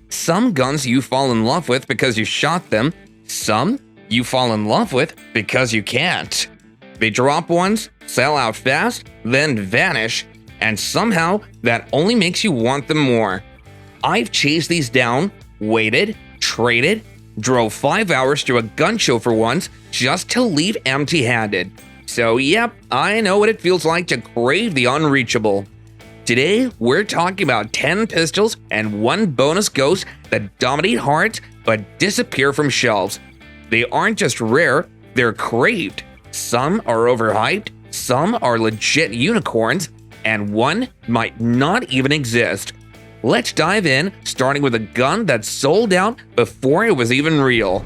Some guns you fall in love with because you shot them, some you fall in love with because you can't. They drop once, sell out fast, then vanish, and somehow that only makes you want them more. I've chased these down, waited, traded, drove 5 hours to a gun show for once just to leave empty-handed. So yep, I know what it feels like to crave the unreachable. Today, we're talking about 10 pistols and 1 bonus ghost that dominate hearts but disappear from shelves. They aren't just rare, they're craved. Some are overhyped, some are legit unicorns, and one might not even exist. Let's dive in, starting with a gun that sold out before it was even real.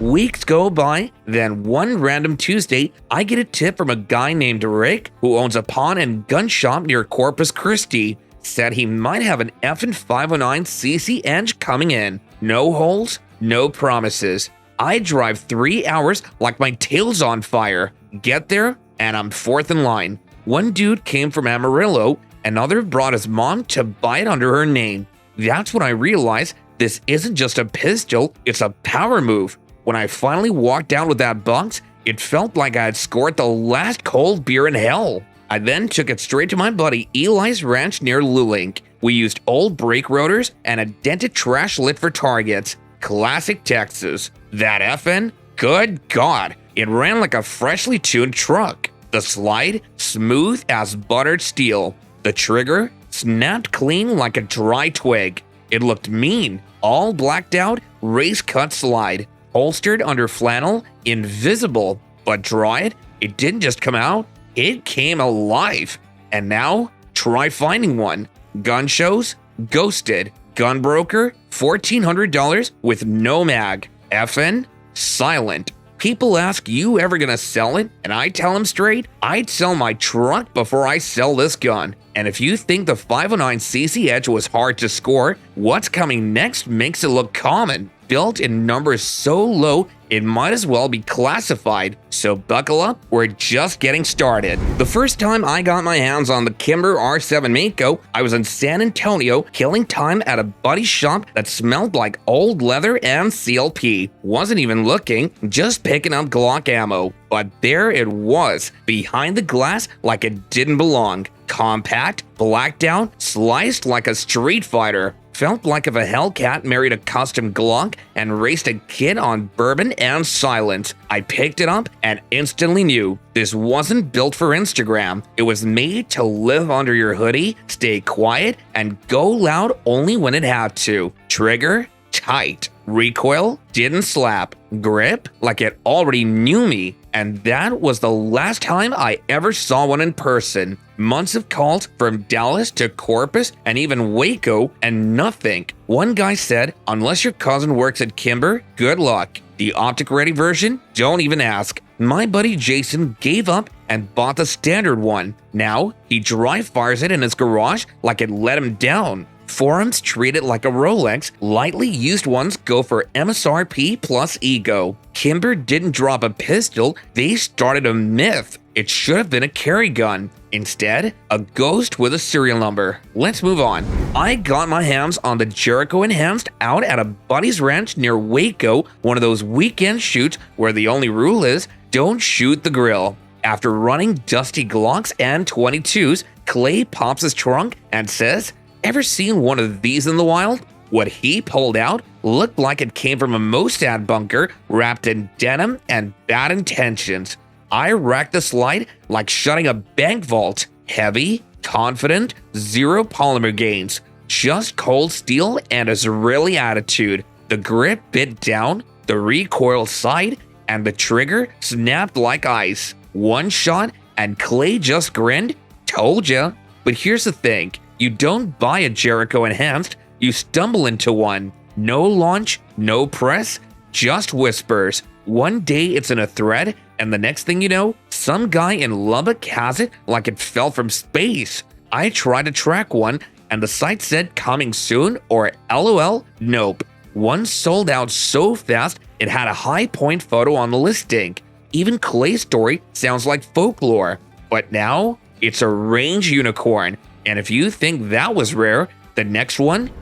Weeks go by, then one random Tuesday, I get a tip from a guy named Rick who owns a pawn and gun shop near Corpus Christi. Said he might have an effing 509cc Edge coming in. No holes, no promises. I drive 3 hours like my tail's on fire. Get there, and I'm fourth in line. One dude came from Amarillo, another brought his mom to buy it under her name. That's when I realized this isn't just a pistol, it's a power move. When I finally walked out with that box, it felt like I had scored the last cold beer in hell. I then took it straight to my buddy Eli's ranch near Lulink. We used old brake rotors and a dented trash lit for targets. Classic Texas. That FN? Good God, it ran like a freshly tuned truck. The slide? Smooth as buttered steel. The trigger? Snapped clean like a dry twig. It looked mean, all blacked out, race-cut slide. Holstered under flannel, invisible, but dried, it didn't just come out, it came alive. And now, try finding one. Gun shows, ghosted. Gun broker, $1,400 with no mag. FN, silent. People ask, you ever gonna sell it? And I tell them straight, I'd sell my truck before I sell this gun. And if you think the 509cc Edge was hard to score, what's coming next makes it look common. Built in numbers so low, it might as well be classified. So buckle up, we're just getting started. The first time I got my hands on the Kimber R7 Mako, I was in San Antonio killing time at a buddy's shop that smelled like old leather and CLP. Wasn't even looking, just picking up Glock ammo. But there it was, behind the glass like it didn't belong. Compact, blacked out, sliced like a street fighter. Felt like if a Hellcat married a custom Glock and raced a kid on bourbon and silence. I picked it up and instantly knew this wasn't built for Instagram. It was made to live under your hoodie, stay quiet, and go loud only when it had to. Trigger? Tight. Recoil? Didn't slap. Grip? Like it already knew me. And that was the last time I ever saw one in person. Months of calls from Dallas to Corpus and even Waco and nothing. One guy said, unless your cousin works at Kimber, good luck. The optic-ready version? Don't even ask. My buddy Jason gave up and bought the standard one. Now, he dry fires it in his garage like it let him down. Forums treat it like a Rolex, lightly used ones go for MSRP plus ego. Kimber didn't drop a pistol, they started a myth. It should have been a carry gun. Instead, a ghost with a serial number. Let's move on. I got my hands on the Jericho Enhanced out at a buddy's ranch near Waco, one of those weekend shoots where the only rule is, don't shoot the grill. After running dusty Glocks and 22s, Clay pops his trunk and says, ever seen one of these in the wild? What he pulled out looked like it came from a Mossad bunker wrapped in denim and bad intentions. I racked the slide like shutting a bank vault. Heavy, confident, zero polymer gains. Just cold steel and Israeli attitude. The grip bit down, the recoil side, and the trigger snapped like ice. One shot and Clay just grinned. Told ya. But here's the thing. You don't buy a Jericho Enhanced, you stumble into one. No launch, no press, just whispers. One day it's in a thread, and the next thing you know, some guy in Lubbock has it like it fell from space. I tried to track one, and the site said coming soon or LOL, nope. One sold out so fast, It had a high point photo on the listing. Even Clay's story sounds like folklore. But now, it's a range unicorn. And if you think that was rare, the next one,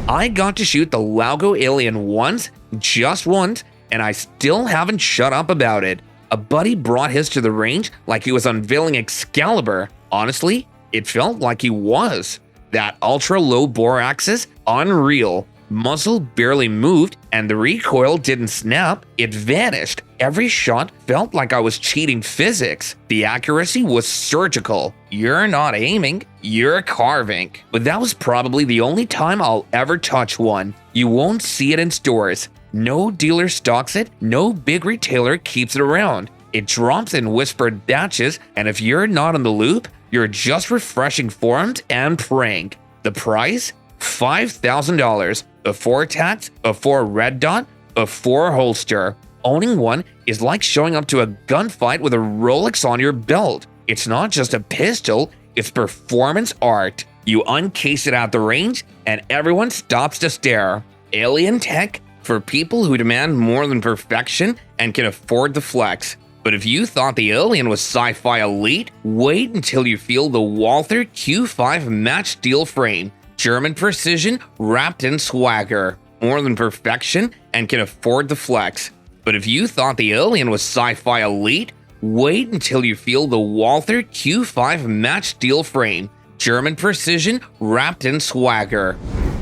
I got to shoot the Laugo alien once, just once, and I still haven't shut up about it. A buddy brought his to the range like he was unveiling Excalibur. Honestly, it felt like he was. That ultra low bore axis, unreal. Muzzle barely moved and the recoil didn't snap, it vanished. Every shot felt like I was cheating physics. The accuracy was surgical. You're not aiming, you're carving. But that was probably the only time I'll ever touch one. You won't see it in stores. No dealer stocks it, no big retailer keeps it around. It drops in whispered batches, and if you're not in the loop, you're just refreshing forums and praying. The price? $5,000. Before tax, before red dot, before holster. Owning one is like showing up to a gunfight with a Rolex on your belt. It's not just a pistol, it's performance art. You uncase it at the range, and everyone stops to stare. Alien tech for people who demand more than perfection and can afford the flex. But if you thought the alien was sci-fi elite, wait until you feel the Walther Q5 match steel frame. German precision wrapped in swagger. More than perfection and can afford the flex. But if you thought the alien was sci-fi elite, wait until you feel the Walther Q5 match steel frame. German precision wrapped in swagger.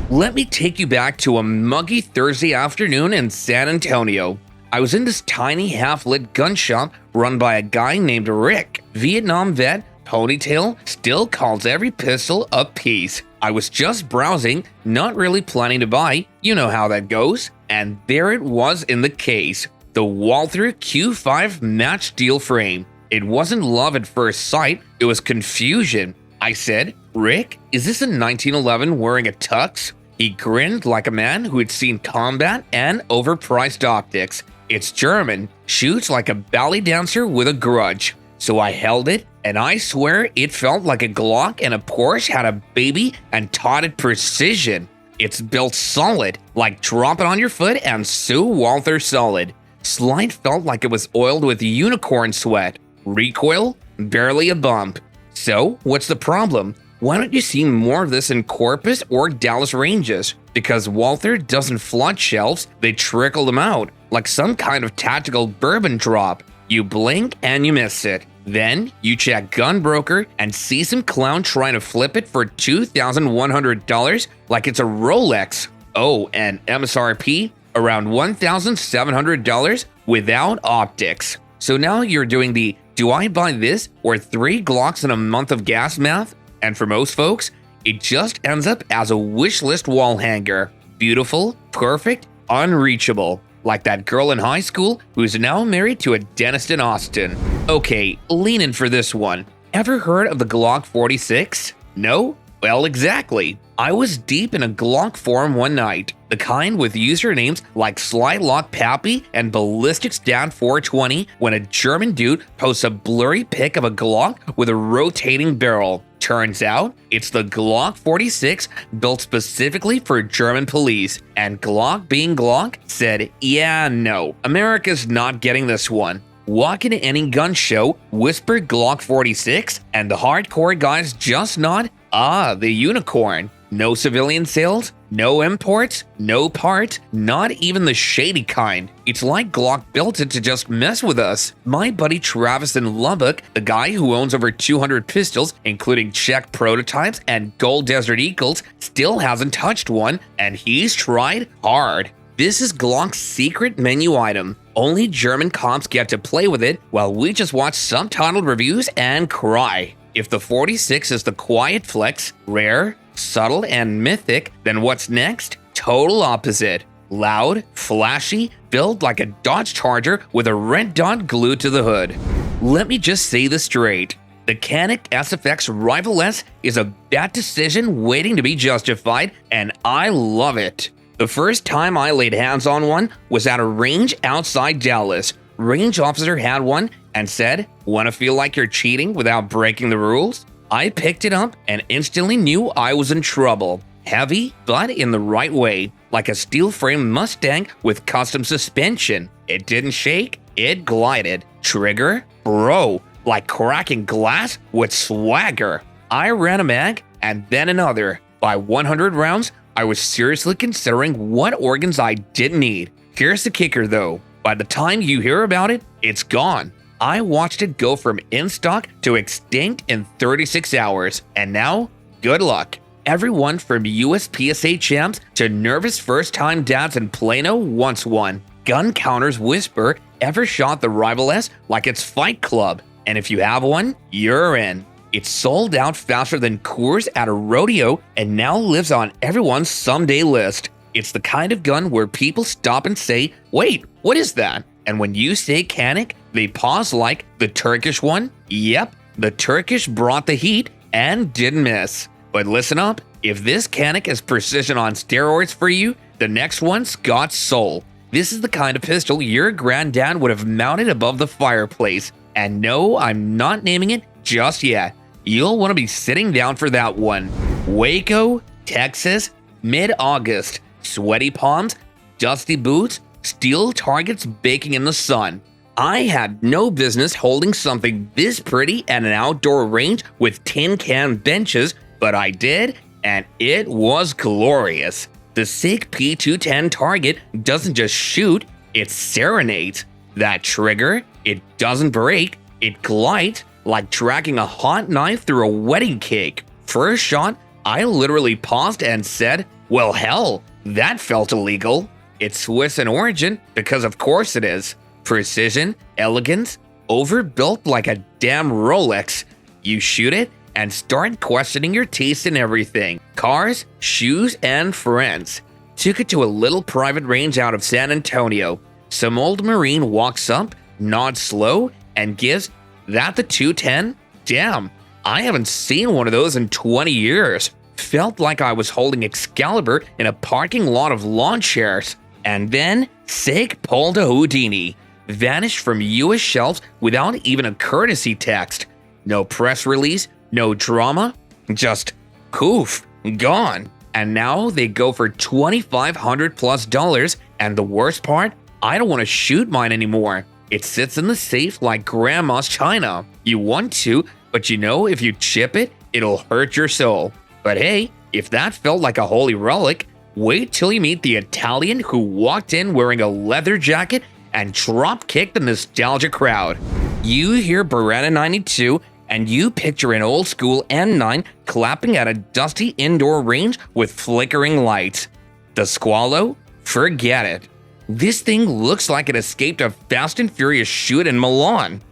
Let me take you back to a muggy Thursday afternoon in San Antonio. I was in this tiny half-lit gun shop run by a guy named Rick. Vietnam vet, ponytail, still calls every pistol a piece. I was just browsing, not really planning to buy, you know how that goes. And there it was in the case, the Walther Q5 match steel frame. It wasn't love at first sight, it was confusion. I said, "Rick, is this a 1911 wearing a tux?" He grinned like a man who had seen combat and overpriced optics. It's German, shoots like a ballet dancer with a grudge. So I held it, and I swear it felt like a Glock and a Porsche had a baby and taught it precision. It's built solid, like drop it on your foot and sue Walther solid. Slide felt like it was oiled with unicorn sweat. Recoil? Barely a bump. So, what's the problem? Why don't you see more of this in Corpus or Dallas ranges? Because Walther doesn't flood shelves, they trickle them out, like some kind of tactical bourbon drop. You blink and you miss it. Then, you check Gunbroker and see some clown trying to flip it for $2,100 like it's a Rolex. Oh, and MSRP? Around $1,700 without optics. So now you're doing the, do I buy this or 3 Glocks in a month of gas math? And for most folks, it just ends up as a wish list wall hanger. Beautiful, perfect, unreachable. Like that girl in high school who's now married to a dentist in Austin. Okay, lean in for this one. Ever heard of the Glock 46? No? Well, exactly. I was deep in a Glock forum one night, the kind with usernames like Slylock Pappy and Ballistics Dad 420, when a German dude posts a blurry pic of a Glock with a rotating barrel. Turns out, it's the Glock 46 built specifically for German police, and Glock being Glock said, yeah, no, America's not getting this one. Walk into any gun show, whisper Glock 46, and the hardcore guys just nod, ah, the unicorn. No civilian sales, no imports, no parts, not even the shady kind. It's like Glock built it to just mess with us. My buddy Travis in Lubbock, the guy who owns over 200 pistols, including Czech prototypes and Gold Desert Eagles, still hasn't touched one, and he's tried hard. This is Glock's secret menu item. Only German cops get to play with it, while we just watch subtitled reviews and cry. If the 46 is the quiet flex, rare, subtle, and mythic, then what's next? Total opposite. Loud, flashy, built like a Dodge Charger with a red dot glued to the hood. Let me just say this straight. The Canik SFX Rival S is a bad decision waiting to be justified, and I love it. The first time I laid hands on one was at a range outside Dallas. Range officer had one and said, "Want to feel like you're cheating without breaking the rules?" I picked it up and instantly knew I was in trouble. Heavy, but in the right way, like a steel-framed Mustang with custom suspension. It didn't shake, it glided. Trigger? Bro, like cracking glass with swagger. I ran a mag and then another. By 100 rounds, I was seriously considering what organs I didn't need. Here's the kicker though. By the time you hear about it, it's gone. I watched it go from in stock to extinct in 36 hours. And now, good luck. Everyone from USPSA champs to nervous first-time dads in Plano wants one. Gun counters whisper ever shot the Rival S like it's Fight Club. And if you have one, you're in. It's sold out faster than Coors at a rodeo and now lives on everyone's someday list. It's the kind of gun where people stop and say, wait, what is that? And when you say Canik, they pause like the Turkish one. Yep, the Turkish brought the heat and didn't miss. But listen up, if this Canik is precision on steroids for you, the next one's got soul. This is the kind of pistol your granddad would have mounted above the fireplace. And no, I'm not naming it just yet. You'll want to be sitting down for that one. Waco, Texas, mid-August. Sweaty palms, dusty boots, steel targets baking in the sun. I had no business holding something this pretty at an outdoor range with tin can benches, but I did, and it was glorious. The SIG P210 target doesn't just shoot, it serenades. That trigger, it doesn't break, it glides like dragging a hot knife through a wedding cake. First shot, I literally paused and said, well hell, that felt illegal. It's Swiss in origin because of course it is. Precision, elegance, overbuilt like a damn Rolex. You shoot it and start questioning your taste in everything. Cars, shoes, and friends. Took it to a little private range out of San Antonio. Some old Marine walks up, nods slow, and gives that the 210? Damn, I haven't seen one of those in 20 years. Felt like I was holding Excalibur in a parking lot of lawn chairs. And then, SIG pulled a Houdini. Vanished from US shelves without even a courtesy text. No press release, no drama, just poof, gone. And now they go for $2,500 plus, and the worst part, I don't want to shoot mine anymore. It sits in the safe like grandma's china. You want to, but you know if you chip it, it'll hurt your soul. But hey, if that felt like a holy relic, wait till you meet the Italian who walked in wearing a leather jacket and drop-kicked the nostalgia crowd. You hear Beretta 92 and you picture an old-school N9 clapping at a dusty indoor range with flickering lights. The Squalo? Forget it. This thing looks like it escaped a Fast and Furious shoot in Milan.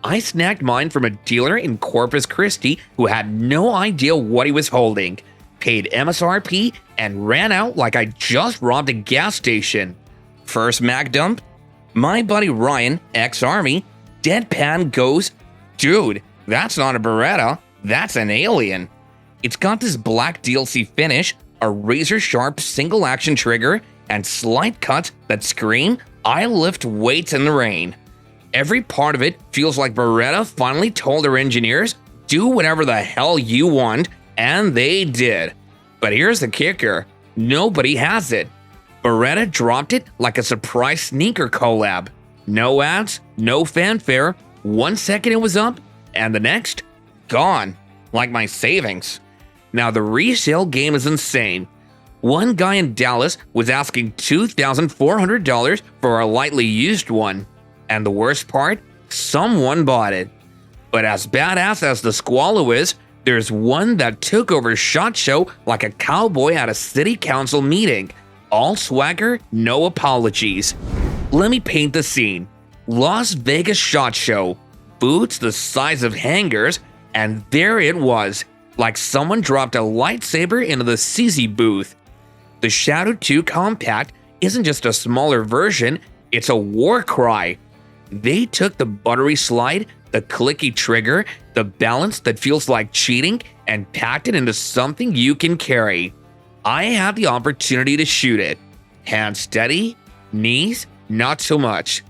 I snagged mine from a dealer in Corpus Christi who had no idea what he was holding, paid MSRP, and ran out like I just robbed a gas station. First mag dump? My buddy Ryan, ex-Army, deadpan goes, dude, that's not a Beretta, that's an alien. It's got this black DLC finish, a razor-sharp single-action trigger, and slight cuts that scream, I lift weights in the rain. Every part of it feels like Beretta finally told their engineers, do whatever the hell you want, and they did. But here's the kicker, nobody has it. Beretta dropped it like a surprise sneaker collab. No ads, no fanfare, 1 second it was up, and the next, gone, like my savings. Now the resale game is insane. One guy in Dallas was asking $2,400 for a lightly used one. And the worst part, someone bought it. But as badass as the Squalo is, there's one that took over SHOT Show like a cowboy at a city council meeting. All swagger, no apologies. Let me paint the scene. Las Vegas SHOT Show. Boots the size of hangers, and there it was, like someone dropped a lightsaber into the CZ booth. The Shadow 2 Compact isn't just a smaller version, it's a war cry. They took the buttery slide, the clicky trigger, the balance that feels like cheating, and packed it into something you can carry. I had the opportunity to shoot it. Hands steady, knees, not so much.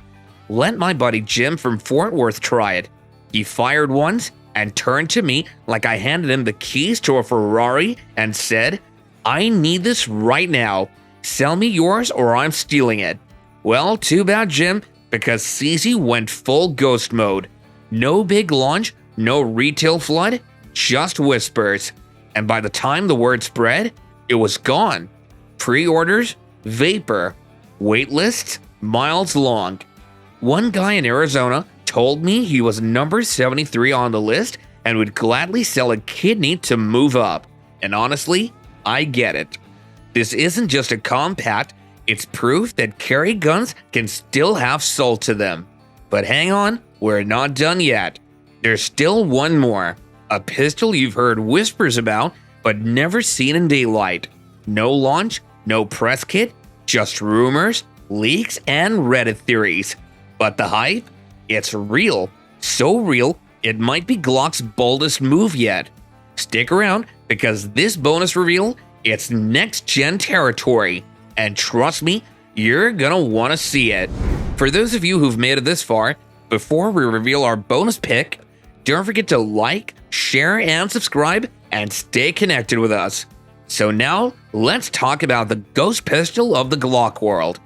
Let my buddy Jim from Fort Worth try it. He fired once and turned to me like I handed him the keys to a Ferrari and said, I need this right now. Sell me yours or I'm stealing it. Well, too bad, Jim, because CZ went full ghost mode. No big launch, no retail flood, just whispers. And by the time the word spread, it was gone. Pre-orders, vapor. Wait lists, miles long. One guy in Arizona told me he was number 73 on the list and would gladly sell a kidney to move up. And honestly, I get it. This isn't just a compact, it's proof that carry guns can still have soul to them. But hang on, we're not done yet. There's still one more. A pistol you've heard whispers about, but never seen in daylight. No launch, no press kit, just rumors, leaks, and Reddit theories. But the hype? It's real. So real, it might be Glock's boldest move yet. Stick around, because this bonus reveal, it's next-gen territory. And trust me, you're gonna want to see it. For those of you who've made it this far, before we reveal our bonus pick, don't forget to like, share, and subscribe, and stay connected with us. So now, let's talk about the ghost pistol of the Glock world.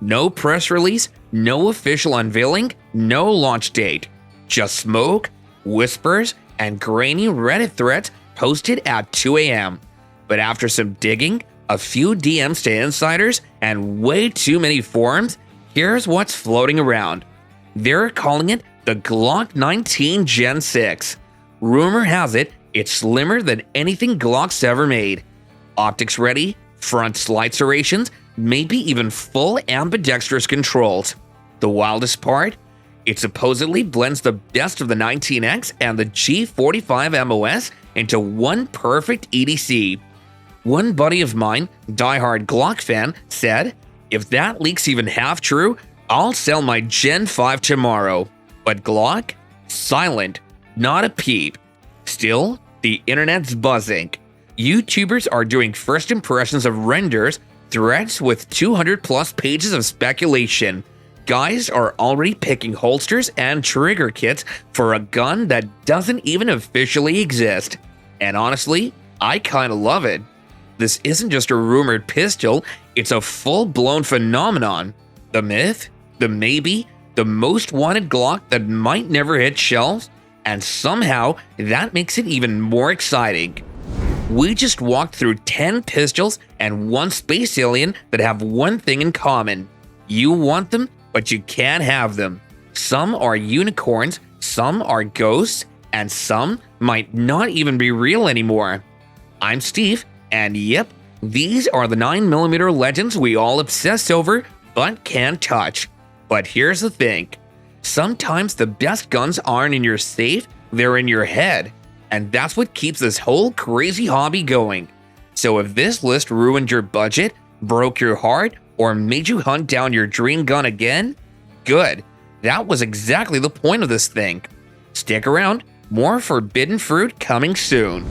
No press release, no official unveiling, no launch date. Just smoke, whispers, and grainy Reddit threads posted at 2 a.m. But after some digging, a few DMs to insiders, and way too many forums, here's what's floating around. They're calling it the Glock 19 Gen 6. Rumor has it, it's slimmer than anything Glock's ever made. Optics ready, front slide serrations, maybe even full ambidextrous controls. The wildest part? It supposedly blends the best of the 19X and the G45 MOS into one perfect EDC. One buddy of mine, diehard Glock fan, said, "If that leak's even half true, I'll sell my Gen 5 tomorrow." But Glock? Silent. Not a peep. Still, the internet's buzzing. YouTubers are doing first impressions of renders, threads with 200 plus pages of speculation. Guys are already picking holsters and trigger kits for a gun that doesn't even officially exist. And honestly, I kinda love it. This isn't just a rumored pistol, it's a full-blown phenomenon. The myth, the maybe, the most wanted Glock that might never hit shelves, and somehow that makes it even more exciting. We just walked through 10 pistols and one space alien that have one thing in common. You want them, but you can't have them. Some are unicorns, some are ghosts, and some might not even be real anymore. I'm Steve, and yep, these are the 9mm legends we all obsess over but can't touch. But here's the thing. Sometimes the best guns aren't in your safe, they're in your head. And that's what keeps this whole crazy hobby going. So if this list ruined your budget, broke your heart, or made you hunt down your dream gun again, good. That was exactly the point of this thing. Stick around, more forbidden fruit coming soon.